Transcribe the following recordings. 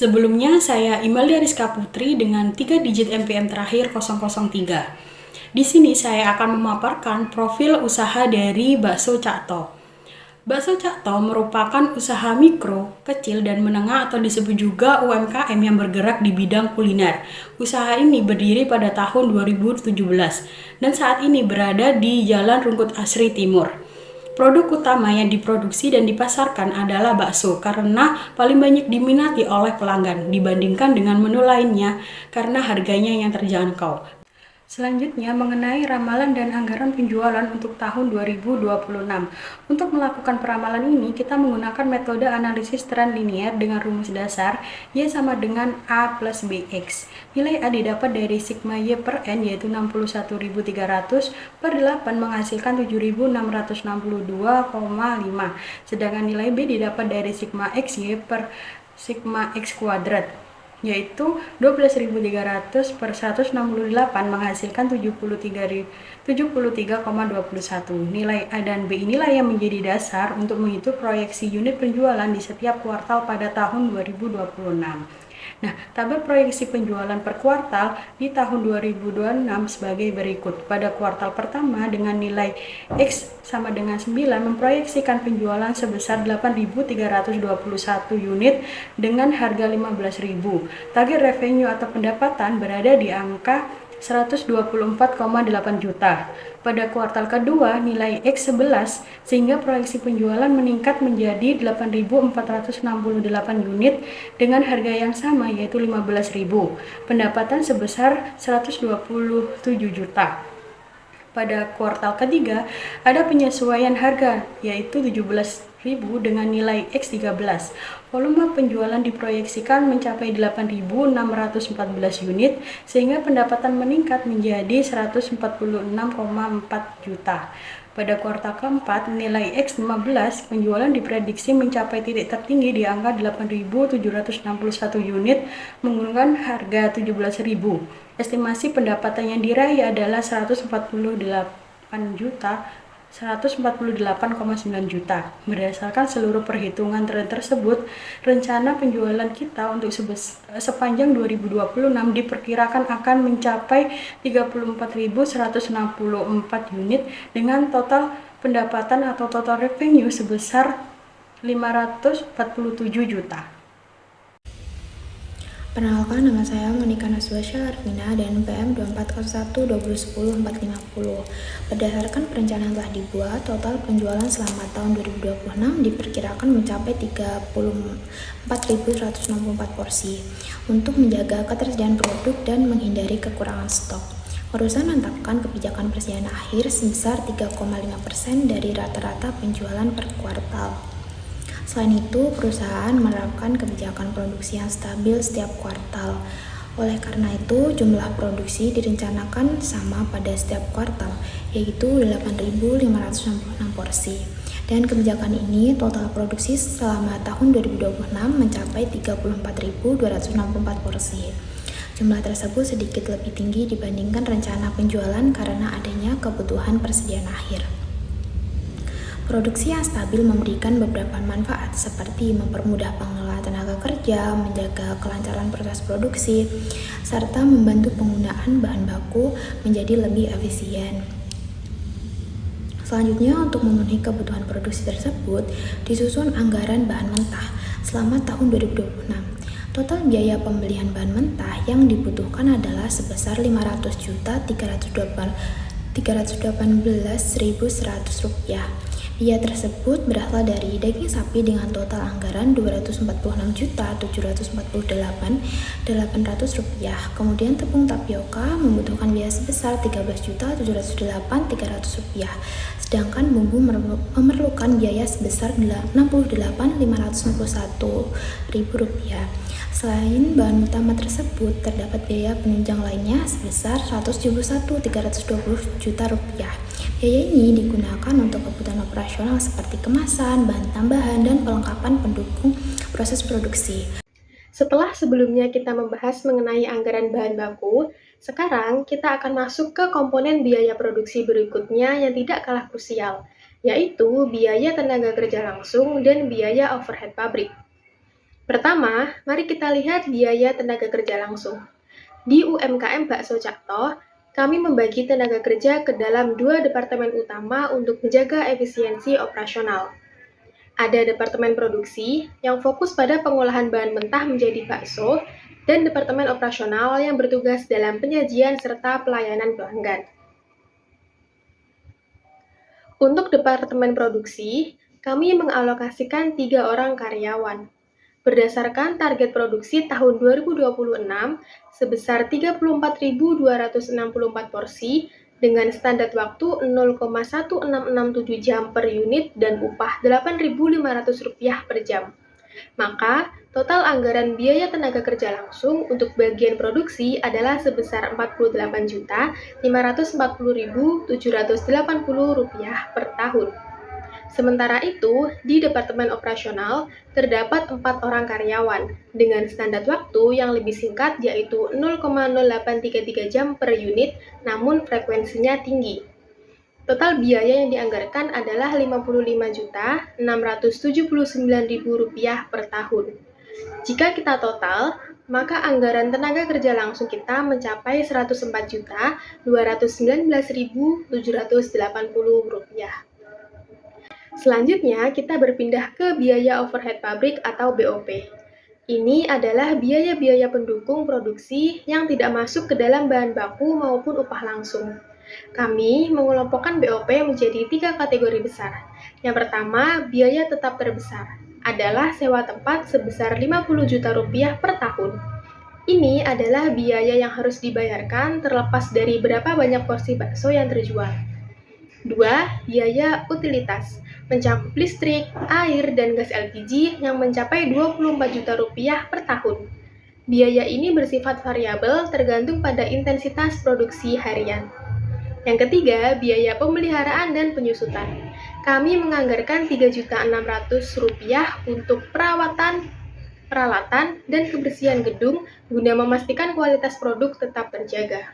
Sebelumnya saya Imelda Rizka Putri dengan 3 digit NPM terakhir 003. Di sini saya akan memaparkan profil usaha dari Bakso Cak To. Bakso Cak To merupakan usaha mikro, kecil, dan menengah atau disebut juga UMKM yang bergerak di bidang kuliner. Usaha ini berdiri pada tahun 2017 dan saat ini berada di Jalan Rungkut Asri Timur. Produk utama yang diproduksi dan dipasarkan adalah bakso karena paling banyak diminati oleh pelanggan dibandingkan dengan menu lainnya karena harganya yang terjangkau. Selanjutnya mengenai ramalan dan anggaran penjualan untuk tahun 2026. Untuk melakukan peramalan ini, kita menggunakan metode analisis tren linier dengan rumus dasar Y sama dengan A plus BX. Nilai A didapat dari sigma Y per N yaitu 61.300 per 8 menghasilkan 7.662,5. Sedangkan nilai B didapat dari sigma X Y per sigma X kuadrat yaitu 12.300 per 168 menghasilkan 73,21. Nilai A dan B inilah yang menjadi dasar untuk menghitung proyeksi unit penjualan di setiap kuartal pada tahun 2026. Nah, tabel proyeksi penjualan per kuartal di tahun 2026 sebagai berikut. Pada kuartal pertama dengan nilai X sama dengan 9 memproyeksikan penjualan sebesar 8.321 unit dengan harga 15.000. Target revenue atau pendapatan berada di angka 124,8 juta. Pada kuartal kedua, nilai X 11 sehingga proyeksi penjualan meningkat menjadi 8.468 unit dengan harga yang sama yaitu 15.000. Pendapatan sebesar 127 juta. Pada kuartal ketiga, ada penyesuaian harga, yaitu 17.000 dengan nilai X13. Volume penjualan diproyeksikan mencapai 8.614 unit, sehingga pendapatan meningkat menjadi 146,4 juta. Pada kuartal keempat, nilai X15 penjualan diprediksi mencapai titik tertinggi di angka 8.761 unit menggunakan harga 17.000. Estimasi pendapatan yang diraih adalah 148,9 juta. Berdasarkan seluruh perhitungan tersebut, rencana penjualan kita untuk sepanjang 2026 diperkirakan akan mencapai 34.164 unit dengan total pendapatan atau total revenue sebesar 547 juta. Perkenalkan, nama saya Monika Naswa Syarafina dan PM 2401-2010-450. Berdasarkan perencanaan yang telah dibuat, total penjualan selama tahun 2026 diperkirakan mencapai 34.164 porsi untuk menjaga ketersediaan produk dan menghindari kekurangan stok. Perusahaan menetapkan kebijakan persediaan akhir sebesar 3,5% dari rata-rata penjualan per kuartal. Selain itu, perusahaan menerapkan kebijakan produksi yang stabil setiap kuartal. Oleh karena itu, jumlah produksi direncanakan sama pada setiap kuartal, yaitu 8.566 porsi. Dan kebijakan ini, total produksi selama tahun 2026 mencapai 34.264 porsi. Jumlah tersebut sedikit lebih tinggi dibandingkan rencana penjualan karena adanya kebutuhan persediaan akhir. Produksi yang stabil memberikan beberapa manfaat seperti mempermudah pengelola tenaga kerja, menjaga kelancaran proses produksi, serta membantu penggunaan bahan baku menjadi lebih efisien. Selanjutnya, untuk memenuhi kebutuhan produksi tersebut, disusun anggaran bahan mentah selama tahun 2026. Total biaya pembelian bahan mentah yang dibutuhkan adalah sebesar Rp500.318.100. Biaya tersebut berasal dari daging sapi dengan total anggaran Rp246.748.800. Kemudian tepung tapioka membutuhkan biaya sebesar Rp13.708.300. Sedangkan bumbu memerlukan biaya sebesar Rp68.591.000. Selain bahan utama tersebut, terdapat biaya penunjang lainnya sebesar Rp171.320 juta. Biaya ini digunakan untuk kebutuhan operasional seperti kemasan, bahan tambahan, dan pelengkapan pendukung proses produksi. Setelah sebelumnya kita membahas mengenai anggaran bahan baku, sekarang kita akan masuk ke komponen biaya produksi berikutnya yang tidak kalah krusial, yaitu biaya tenaga kerja langsung dan biaya overhead pabrik. Pertama, mari kita lihat biaya tenaga kerja langsung. Di UMKM Bakso Cakto, kami membagi tenaga kerja ke dalam 2 departemen utama untuk menjaga efisiensi operasional. Ada departemen produksi yang fokus pada pengolahan bahan mentah menjadi bakso, dan departemen operasional yang bertugas dalam penyajian serta pelayanan pelanggan. Untuk departemen produksi, kami mengalokasikan 3 orang karyawan. Berdasarkan target produksi tahun 2026 sebesar 34.264 porsi dengan standar waktu 0,1667 jam per unit dan upah Rp8.500 per jam. Maka, total anggaran biaya tenaga kerja langsung untuk bagian produksi adalah sebesar Rp48.540.780 per tahun. Sementara itu, di Departemen Operasional terdapat 4 orang karyawan dengan standar waktu yang lebih singkat yaitu 0,0833 jam per unit, namun frekuensinya tinggi. Total biaya yang dianggarkan adalah Rp55.679.000 per tahun. Jika kita total, maka anggaran tenaga kerja langsung kita mencapai Rp104.219.780. Selanjutnya, kita berpindah ke biaya overhead pabrik atau BOP. Ini adalah biaya-biaya pendukung produksi yang tidak masuk ke dalam bahan baku maupun upah langsung. Kami mengelompokkan BOP menjadi 3 kategori besar. Yang pertama, biaya tetap terbesar adalah sewa tempat sebesar Rp50 juta per tahun. Ini adalah biaya yang harus dibayarkan terlepas dari berapa banyak porsi bakso yang terjual. 2. Biaya utilitas mencakup listrik, air, dan gas LPG yang mencapai Rp24 juta per tahun. Biaya ini bersifat variabel tergantung pada intensitas produksi harian. Yang ketiga, biaya pemeliharaan dan penyusutan. Kami menganggarkan Rp3.600.000 untuk perawatan, peralatan, dan kebersihan gedung guna memastikan kualitas produk tetap terjaga.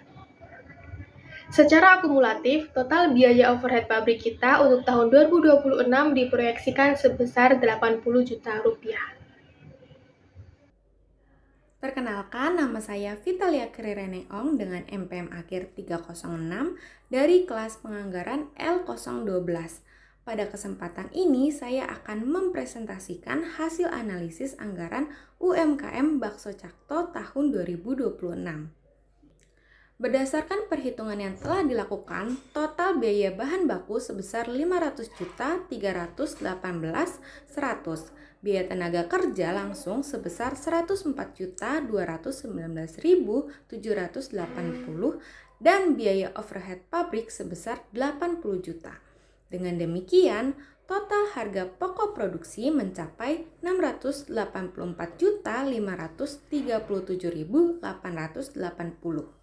Secara akumulatif, total biaya overhead pabrik kita untuk tahun 2026 diproyeksikan sebesar Rp80 juta. Perkenalkan, nama saya Vitalia Krireneong dengan MPM akhir 306 dari kelas penganggaran L012. Pada kesempatan ini, saya akan mempresentasikan hasil analisis anggaran UMKM Bakso Cakto tahun 2026. Berdasarkan perhitungan yang telah dilakukan, total biaya bahan baku sebesar Rp500.318.100, biaya tenaga kerja langsung sebesar Rp104.219.780, dan biaya overhead pabrik sebesar Rp80 juta. Dengan demikian, total harga pokok produksi mencapai Rp684.537.880.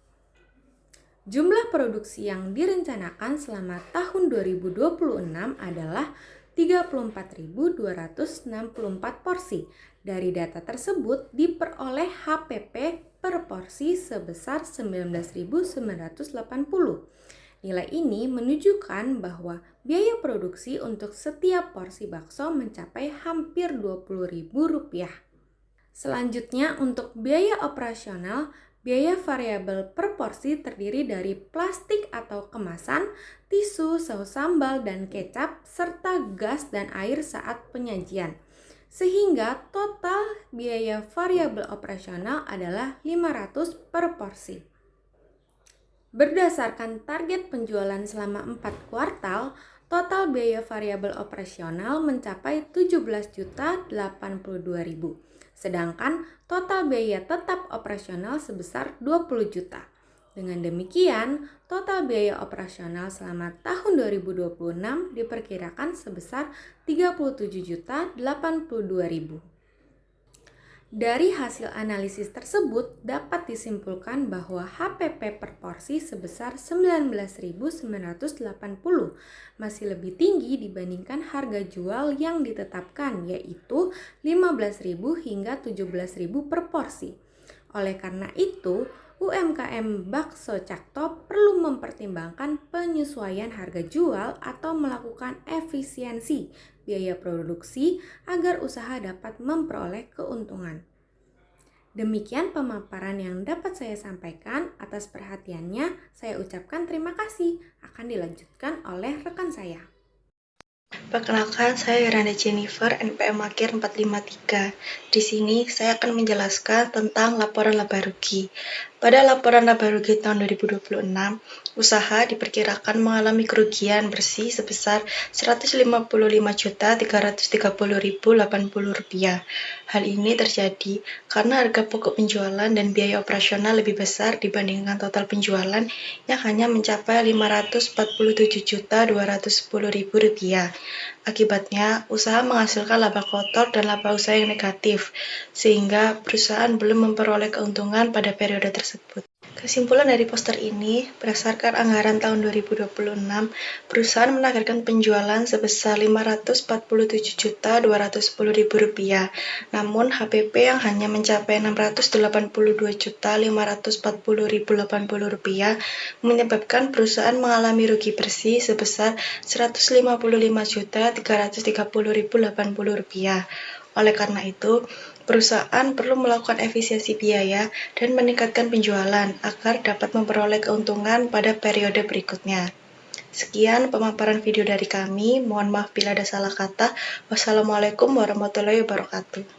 Jumlah produksi yang direncanakan selama tahun 2026 adalah 34.264 porsi. Dari data tersebut diperoleh HPP per porsi sebesar 19.980. Nilai ini menunjukkan bahwa biaya produksi untuk setiap porsi bakso mencapai hampir Rp20.000. Selanjutnya, untuk biaya operasional, biaya variabel per porsi terdiri dari plastik atau kemasan, tisu, saus sambal, dan kecap, serta gas dan air saat penyajian. Sehingga total biaya variabel operasional adalah Rp500 per porsi. Berdasarkan target penjualan selama 4 kuartal, total biaya variabel operasional mencapai Rp17.082.000. Sedangkan total biaya tetap operasional sebesar Rp20 juta. Dengan demikian, total biaya operasional selama tahun 2026 diperkirakan sebesar Rp37.082.000. Dari hasil analisis tersebut dapat disimpulkan bahwa HPP per porsi sebesar Rp19.980 masih lebih tinggi dibandingkan harga jual yang ditetapkan, yaitu Rp15.000 hingga Rp17.000 per porsi. Oleh karena itu, UMKM bakso Cakto perlu mempertimbangkan penyesuaian harga jual atau melakukan efisiensi biaya produksi agar usaha dapat memperoleh keuntungan. Demikian pemaparan yang dapat saya sampaikan. Atas perhatiannya, saya ucapkan terima kasih. Akan dilanjutkan oleh rekan saya. Perkenalkan, saya Yolanda Jennifer, NPM Akhir 453. Di sini saya akan menjelaskan tentang laporan laba rugi. Pada laporan laba rugi tahun 2026, usaha diperkirakan mengalami kerugian bersih sebesar Rp155.330.080. Hal ini terjadi karena harga pokok penjualan dan biaya operasional lebih besar dibandingkan total penjualan yang hanya mencapai Rp547.210.000. Akibatnya, usaha menghasilkan laba kotor dan laba usaha yang negatif, sehingga perusahaan belum memperoleh keuntungan pada periode tersebut. Kesimpulan dari poster ini, berdasarkan anggaran tahun 2026, perusahaan menargetkan penjualan sebesar Rp547.210.000, namun HPP yang hanya mencapai Rp682.540.080 menyebabkan perusahaan mengalami rugi bersih sebesar Rp155.330.080. Oleh karena itu, perusahaan perlu melakukan efisiensi biaya dan meningkatkan penjualan agar dapat memperoleh keuntungan pada periode berikutnya. Sekian pemaparan video dari kami. Mohon maaf bila ada salah kata. Wassalamualaikum warahmatullahi wabarakatuh.